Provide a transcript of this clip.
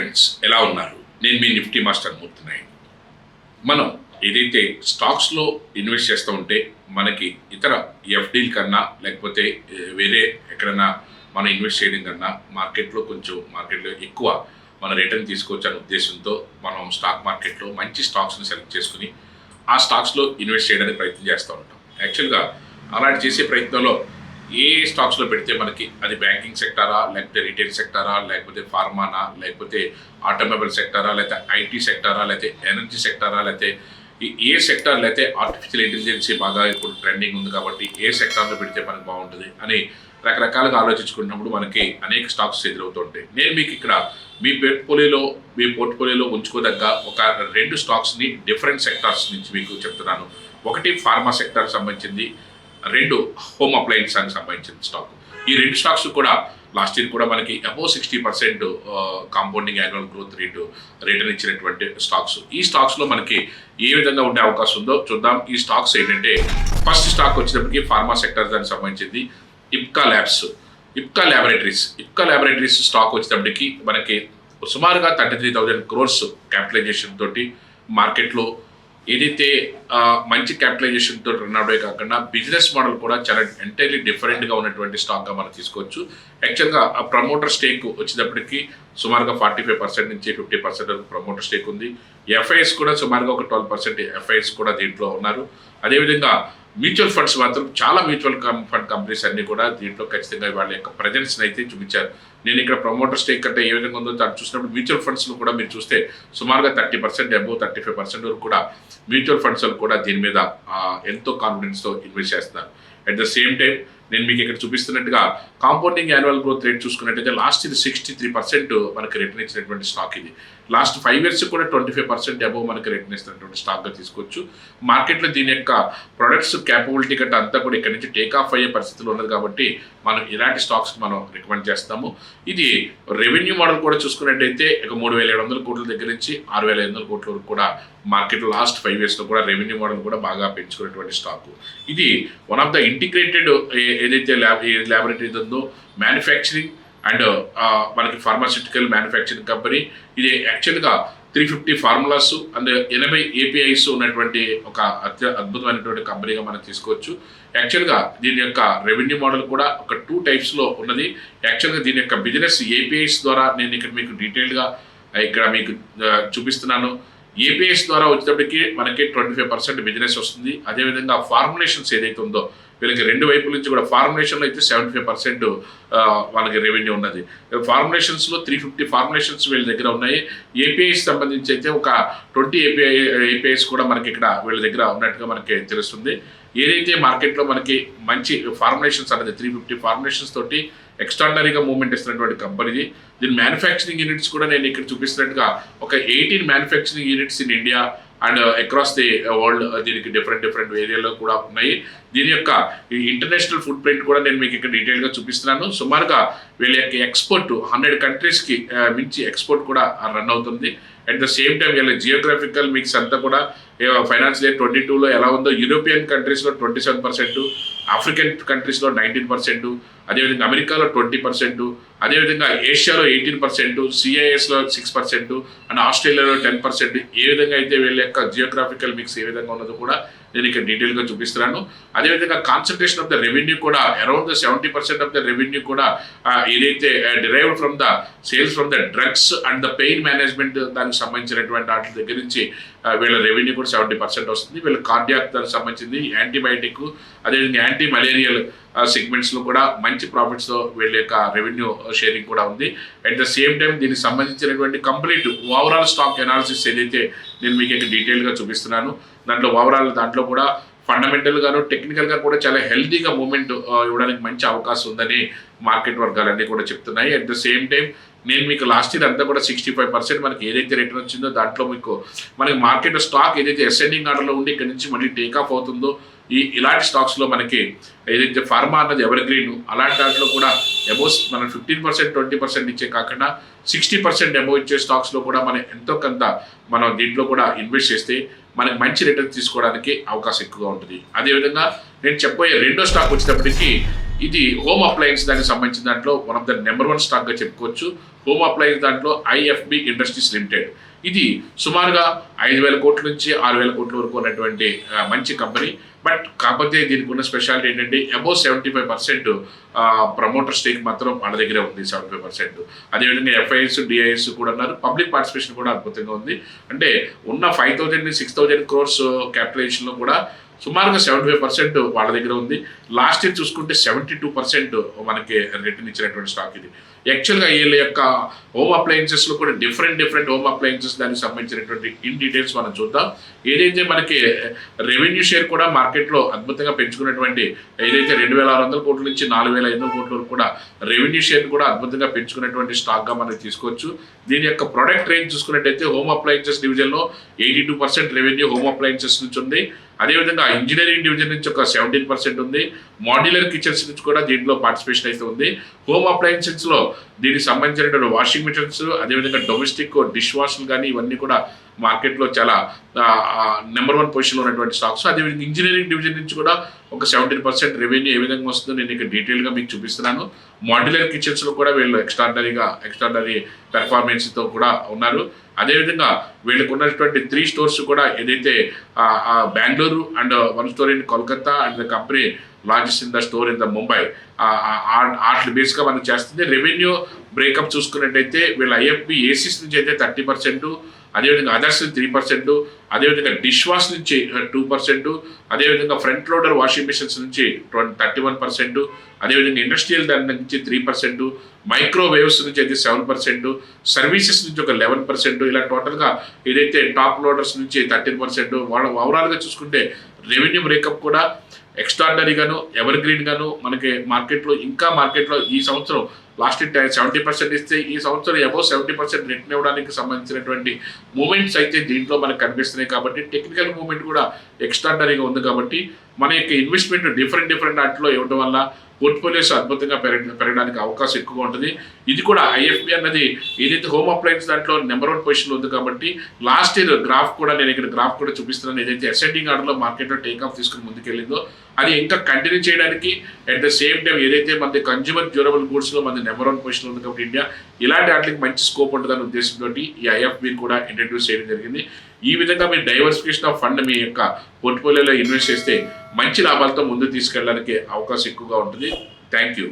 Friends, ఎలా ఉన్నారు? నేను మీ నిఫ్టీ మాస్టర్ మూర్తి నాయుడు. మనం ఏదైతే స్టాక్స్లో ఇన్వెస్ట్ చేస్తూ ఉంటే మనకి ఇతర ఎఫ్డీల కన్నా లేకపోతే వేరే ఎక్కడన్నా మనం ఇన్వెస్ట్ చేయడం కన్నా మార్కెట్లో ఎక్కువ మన రిటర్న్ తీసుకోవచ్చు అనే ఉద్దేశంతో మనం స్టాక్ మార్కెట్లో మంచి స్టాక్స్ని సెలెక్ట్ చేసుకుని ఆ స్టాక్స్లో ఇన్వెస్ట్ చేయడానికి ప్రయత్నం చేస్తూ ఉంటాం. యాక్చువల్గా అలాంటి చేసే ప్రయత్నంలో ఏ స్టాక్స్లో పెడితే మనకి అది బ్యాంకింగ్ సెక్టారా, లేకపోతే రిటైల్ సెక్టారా, లేకపోతే ఫార్మానా, లేకపోతే ఆటోమొబైల్ సెక్టారా, లేకపోతే ఐటీ సెక్టారా, లేకపోతే ఎనర్జీ సెక్టారా, లేకపోతే ఏ సెక్టార్, లేకపోతే ఆర్టిఫిషియల్ ఇంటెలిజెన్స్ బాగా ఇప్పుడు ట్రెండింగ్ ఉంది కాబట్టి ఏ సెక్టార్లో పెడితే మనకు బాగుంటుంది అని రకరకాలుగా ఆలోచించుకున్నప్పుడు మనకి అనేక స్టాక్స్ ఎదురవుతుంటాయి. నేను మీకు ఇక్కడ మీ పోర్ట్ఫోలియోలో ఉంచుకోదగ్గ ఒక 2 స్టాక్స్ని డిఫరెంట్ సెక్టార్స్ నుంచి మీకు చెప్తున్నాను. ఒకటి ఫార్మా సెక్టార్కి సంబంధించింది, 2 హోమ్ అప్లయన్స్కి సంబంధించిన స్టాక్. ఈ 2 స్టాక్స్ కూడా లాస్ట్ ఇయర్ కూడా మనకి above 60% compounding annual growth return ఇచ్చినటువంటి స్టాక్స్. ఈ స్టాక్స్లో మనకి ఏ విధంగా ఉండే అవకాశం ఉందో చూద్దాం. ఈ స్టాక్స్ ఏంటంటే, ఫస్ట్ స్టాక్ వచ్చేటప్పటికి ఫార్మా సెక్టర్ దానికి సంబంధించింది ఇప్కా ల్యాబొరేటరీస్ స్టాక్ వచ్చేటప్పటికి మనకి సుమారుగా 33,000 crores క్యాపిటలైజేషన్ తోటి మార్కెట్లో ఏదైతే మంచి క్యాపిటలైజేషన్తో రన్ అవడే కాకుండా బిజినెస్ మోడల్ కూడా చాలా ఎంటైర్లీ డిఫరెంట్గా ఉన్నటువంటి స్టాక్గా మనం తీసుకోవచ్చు. యాక్చువల్గా ఆ ప్రమోటర్ స్టేక్ వచ్చేటప్పటికి సుమారుగా 45% నుంచి 50% వరకు ప్రమోటర్ స్టేక్ ఉంది. ఎఫ్ఐఎస్ కూడా సుమారుగా ఒక 12% ఎఫ్ఐఎస్ కూడా దీంట్లో ఉన్నారు. అదేవిధంగా మ్యూచువల్ ఫండ్స్ మాత్రం చాలా మ్యూచువల్ ఫండ్ కంపెనీస్ అన్నీ కూడా దీంట్లో ఖచ్చితంగా వాళ్ళ యొక్క ప్రజెన్స్ని అయితే చూపించారు. నేను ఇక్కడ ప్రమోటర్ స్టేక్ అంటే ఏ విధంగా ఉందో దాన్ని చూసినప్పుడు మ్యూచువల్ ఫండ్స్లో కూడా మీరు చూస్తే సుమారుగా 30% అబోవ్ 35% వరకు కూడా మ్యూచువల్ ఫండ్స్ కూడా దీని మీద ఎంతో కాన్ఫిడెన్స్తో ఇన్వెస్ట్ చేస్తున్నారు. అట్ ద సేమ్ టైం నేను మీకు ఇక్కడ చూపిస్తున్నట్టుగా కాంపౌండింగ్ యాన్యువల్ గ్రోత్ రేట్ చూసుకున్నట్టయితే లాస్ట్ ఇది 63% మనకి రిటర్న్ ఇచ్చినటువంటి స్టాక్. ఇది లాస్ట్ 5 years కూడా 25% అబోవ్ మనకి రిటర్న్ ఇస్తున్నటువంటి స్టాక్గా తీసుకోవచ్చు. మార్కెట్లో దీని యొక్క ప్రొడక్ట్స్ క్యాపబిలిటీ కంటే అంతా కూడా ఇక్కడ నుంచి టేక్ ఆఫ్ అయ్యే పరిస్థితులు ఉన్నది కాబట్టి మనం ఇలాంటి స్టాక్స్ మనం రికమెండ్ చేస్తాము. ఇది రెవెన్యూ మోడల్ కూడా చూసుకున్నట్టయితే ఇక 3,700 కోట్ల దగ్గర నుంచి 6,500 కోట్ల వరకు కూడా మార్కెట్లో లాస్ట్ 5 yearsలో కూడా రెవెన్యూ మోడల్ కూడా బాగా పెంచుకున్నటువంటి స్టాక్. ఇది వన్ ఆఫ్ ద ఇంటిగ్రేటెడ్ ఏదైతే ల్యాబొరేటరీ ఉందో మ్యానుఫ్యాక్చరింగ్ అండ్ మనకి ఫార్మాస్యూటికల్ మ్యానుఫ్యాక్చరింగ్ కంపెనీ. ఇది యాక్చువల్గా 350 ఫార్ములాస్ అండ్ 80 APIs ఉన్నటువంటి ఒక అద్భుతమైనటువంటి కంపెనీగా మనం తీసుకోవచ్చు. యాక్చువల్గా దీని యొక్క రెవెన్యూ మోడల్ కూడా ఒక 2 typesలో ఉన్నది. యాక్చువల్గా దీని యొక్క బిజినెస్ APIs ద్వారా నేను ఇక్కడ మీకు డీటెయిల్గా ఇక్కడ మీకు చూపిస్తున్నాను. APIs ద్వారా వచ్చేటప్పటికి మనకి 25% బిజినెస్ వస్తుంది. అదేవిధంగా ఫార్ములేషన్స్ ఏదైతే ఉందో వీళ్ళకి 2 వైపుల నుంచి కూడా ఫార్ములేషన్లో అయితే 75% వాళ్ళకి రెవెన్యూ ఉన్నది. ఫార్ములేషన్స్లో 350 ఫార్ములేషన్స్ వీళ్ళ దగ్గర ఉన్నాయి. APIs సంబంధించి అయితే ఒక 20 APIs కూడా మనకి ఇక్కడ వీళ్ళ దగ్గర ఉన్నట్టుగా మనకి తెలుస్తుంది. ఏదైతే మార్కెట్లో మనకి మంచి ఫార్ములేషన్స్ అనేది 350 ఫార్ములేషన్స్ తోటి ఎక్స్ట్రాడినరీగా మూవ్మెంట్ ఇస్తున్నటువంటి కంపెనీది. దీని మ్యానుఫ్యాక్చరింగ్ యూనిట్స్ కూడా నేను ఇక్కడ చూపిస్తున్నట్టుగా ఒక 18 manufacturing units in India and across the world దీనికి డిఫరెంట్ ఏరియాలో కూడా ఉన్నాయి. దీని యొక్క ఇంటర్నేషనల్ ఫుట్ ప్రింట్ కూడా నేను మీకు ఇక్కడ డీటెయిల్గా చూపిస్తున్నాను. సుమారుగా వీళ్ళ యొక్క ఎక్స్పోర్ట్ 100 countriesకి మించి ఎక్స్పోర్ట్ కూడా రన్ అవుతుంది. అట్ ద సేమ్ టైం వీళ్ళ జియోగ్రఫికల్ మిక్స్ అంతా కూడా ఫైనాన్షియల్ ఇయర్ 22లో ఎలా ఉందో యూరోపియన్ కంట్రీస్లో 27%, ఆఫ్రికన్ కంట్రీస్లో 19%, అదేవిధంగా అమెరికాలో 20%, అదేవిధంగా ఏషియాలో 18%, CISలో 6% అండ్ ఆస్ట్రేలియాలో 10%. ఏ విధంగా అయితే వీళ్ళ యొక్క జియోగ్రాఫికల్ మిక్స్ ఏ విధంగా ఉన్నదో కూడా నేను ఇక్కడ డీటెయిల్గా చూపిస్తున్నాను. అదేవిధంగా కాన్సన్ట్రేషన్ ఆఫ్ ద రెవెన్యూ కూడా around the 70% of the revenue కూడా ఏదైతే derived from the sales from the drugs and the pain management దానికి సంబంధించినటువంటి వాటి దగ్గర నుంచి వీళ్ళ రెవెన్యూ కూడా 70% వస్తుంది. వీళ్ళ కార్డియాక్ దానికి సంబంధించింది, యాంటీబయాటిక్, అదేవిధంగా యాంటీ మలేరియల్ సెగ్మెంట్స్లో కూడా మంచి ప్రాఫిట్స్తో వీళ్ళ యొక్క రెవెన్యూ షేరింగ్ కూడా ఉంది. అట్ ద సేమ్ టైం దీనికి సంబంధించినటువంటి కంప్లీట్ ఓవరాల్ స్టాక్ అనాలిసిస్ ఏదైతే నేను మీకు ఇక్కడ డీటెయిల్గా చూపిస్తున్నాను దాంట్లో కూడా ఫండమెంటల్గాను టెక్నికల్గా కూడా చాలా హెల్తీగా మూవ్మెంట్ ఇవ్వడానికి మంచి అవకాశం ఉందని మార్కెట్ వర్గాలన్నీ కూడా చెప్తున్నాయి. అట్ ద సేమ్ టైం నేను మీకు లాస్ట్ ఇయర్ అంతా కూడా 65% మనకి ఏదైతే రిటర్న్ వచ్చిందో దాంట్లో మీకు మనకి మార్కెట్ స్టాక్ ఏదైతే అసెండింగ్ ఆర్డర్లో ఉండి ఇక్కడ నుంచి మళ్ళీ టేకాఫ్ అవుతుందో ఇలాంటి స్టాక్స్లో మనకి ఏదైతే ఫార్మా అన్నది ఎవర్ గ్రీన్ అలాంటి దాంట్లో కూడా అబోవ్ మనం 15% 20% ఇచ్చే కాకుండా 60% అబోవ్ ఇచ్చే స్టాక్స్లో కూడా మనం ఎంతో కొంత మనం దీంట్లో కూడా ఇన్వెస్ట్ చేస్తే మనకి మంచి రిటర్న్ తీసుకోవడానికి అవకాశం ఎక్కువగా ఉంటుంది. అదేవిధంగా నేను చెప్పబోయే రెండో స్టాక్ వచ్చేటప్పటికి ఇది హోమ్ అప్లయన్స్ దానికి సంబంధించిన దాంట్లో వన్ ఆఫ్ ద నెంబర్ 1 స్టాక్గా చెప్పుకోవచ్చు. హోమ్ అప్లయన్స్ దాంట్లో ఐఎఫ్బి ఇండస్ట్రీస్ లిమిటెడ్, ఇది సుమారుగా 5,000 కోట్ల నుంచి 6,000 కోట్ల వరకు ఉన్నటువంటి మంచి కంపెనీ. బట్ కాకపోతే దీనికి ఉన్న స్పెషాలిటీ ఏంటంటే అబౌవ్ 75% ప్రమోటర్ స్టేక్ మాత్రం వాళ్ళ దగ్గరే ఉంది, 75%. అదేవిధంగా ఎఫ్ఐఎస్ డిఐఎస్ కూడా ఉన్నారు. పబ్లిక్ పార్టిసిపేషన్ కూడా అద్భుతంగా ఉంది. అంటే ఉన్న 5,000-6,000 క్రోర్స్ క్యాపిటలైజేషన్లో కూడా సుమారుగా 75% వాళ్ళ దగ్గర ఉంది. లాస్ట్ ఇయర్ చూసుకుంటే 72% మనకి రిటర్న్ ఇచ్చినటువంటి స్టాక్ ఇది. యాక్చువల్గా వీళ్ళ యొక్క హోమ్ అప్లయన్సెస్లో కూడా డిఫరెంట్ హోమ్ అప్లయన్సెస్ దానికి సంబంధించినటువంటి ఇన్ డీటెయిల్స్ మనం చూద్దాం. ఏదైతే మనకి రెవెన్యూ షేర్ కూడా మార్కెట్లో అద్భుతంగా పెంచుకున్నటువంటి, ఏదైతే 2,600 కోట్ల నుంచి 4,500 కోట్ల వరకు కూడా రెవెన్యూ షేర్ కూడా అద్భుతంగా పెంచుకున్నటువంటి స్టాక్గా మనం తీసుకోవచ్చు. దీని యొక్క ప్రొడక్ట్ రేంజ్ చూసుకున్నట్టయితే హోమ్ అప్లయన్సెస్ డివిజన్లో 82% రెవెన్యూ హోమ్ అప్లయన్సెస్ నుంచి ఉంది. అదేవిధంగా ఇంజనీరింగ్ డివిజన్ నుంచి ఒక 17% ఉంది. మాడ్యులర్ కిచెన్స్ నుంచి కూడా దీంట్లో పార్టిసిపేషన్ అయితే ఉంది. హోమ్ అప్లయన్సెస్లో దీనికి సంబంధించినటువంటి వాషింగ్ మిషన్స్, అదేవిధంగా డొమెస్టిక్ డిష్ వాష్లు కానీ ఇవన్నీ కూడా మార్కెట్లో చాలా నెంబర్ 1 పొజిషన్లో ఉన్నటువంటి స్టాక్స్. అదేవిధంగా ఇంజనీరింగ్ డివిజన్ నుంచి కూడా ఒక 17% రెవెన్యూ ఏ విధంగా వస్తుందో నేను ఇక్కడ డీటెయిల్గా మీకు చూపిస్తున్నాను. మాడ్యులర్ కిచెన్స్లో కూడా వీళ్ళు ఎక్స్ట్రాడనరీ పెర్ఫార్మెన్స్తో కూడా ఉన్నారు. అదేవిధంగా వీళ్ళకు ఉన్నటువంటి 3 స్టోర్స్ కూడా, ఏదైతే Bengaluru and 1 store in Kolkata and the company launches in the store in the Mumbai, వాటి బేస్గా మనం చేస్తుంది. రెవెన్యూ బ్రేకప్ చూసుకున్నట్టయితే వీళ్ళ ఐఎఫ్బి ఏసీస్ నుంచి అయితే 30%, అదేవిధంగా అదర్స్ 3%, అదేవిధంగా డిష్ వాష్ నుంచి 2%, అదేవిధంగా ఫ్రంట్ లోడర్ వాషింగ్ మిషన్స్ నుంచి 31%, అదేవిధంగా ఇండస్ట్రియల్ దాని నుంచి 3%, మైక్రోవేవ్స్ నుంచి అయితే 7%, సర్వీసెస్ నుంచి ఒక 11%, ఇలా టోటల్గా ఏదైతే టాప్ లోడర్స్ నుంచి 13%. వాళ్ళ ఓవరాల్గా చూసుకుంటే రెవెన్యూ బ్రేకప్ కూడా ఎక్స్ట్రాడనరీగాను ఎవర్ గ్రీన్గాను మనకి మార్కెట్లో ఈ సంవత్సరం లాస్ట్ 70% ఇస్తే ఈ సంవత్సరం అబౌవ్ 70% రిటర్న్ ఇవ్వడానికి సంబంధించినటువంటి మూమెంట్స్ అయితే దీంట్లో మనకు కనిపిస్తున్నాయి. కాబట్టి టెక్నికల్ మూమెంట్ కూడా ఎక్స్ట్రాడనరీగా ఉంది. కాబట్టి మన యొక్క ఇన్వెస్ట్మెంట్ డిఫరెంట్ వాటిలో ఇవ్వడం వల్ల పోర్ట్ఫోలియోస్ అద్భుతంగా పెరగడానికి అవకాశం ఎక్కువగా ఉంటుంది. ఇది కూడా ఐఎఫ్బి అన్నది ఏదైతే హోమ్ అప్లయన్స్ దాంట్లో నెంబర్ 1 పొజిషన్లో ఉంది. కాబట్టి లాస్ట్ ఇయర్ గ్రాఫ్ కూడా నేను ఇక్కడ గ్రాఫ్ చూపిస్తున్నాను. ఏదైతే అసెండింగ్ ఆర్డర్లో మార్కెట్లో టేక్ ఆఫ్ తీసుకుని ముందుకెళ్ళిందో అది ఇంకా కంటిన్యూ చేయడానికి, అట్ ద సేమ్ టైం ఏదైతే మన కన్జ్యూమర్ డ్యూరబుల్ గూడ్స్లో మన నెంబర్ 1 పొజిషన్లో ఉంది. కాబట్టి ఇండియా ఇలాంటి వాటికి మంచి స్కోప్ ఉంటుందనే ఉద్దేశంతో ఈ ఐఎఫ్బిని కూడా ఇంట్రడ్యూస్ చేయడం జరిగింది. ఈ విధంగా మీరు డైవర్సిఫికేషన్ ఆఫ్ ఫండ్ మీ యొక్క పోర్ట్ఫోలియోలో ఇన్వెస్ట్ చేస్తే మంచి లాభాలతో ముందుకు తీసుకెళ్ళడానికి అవకాశం ఎక్కువగా ఉంటుంది. Thank you.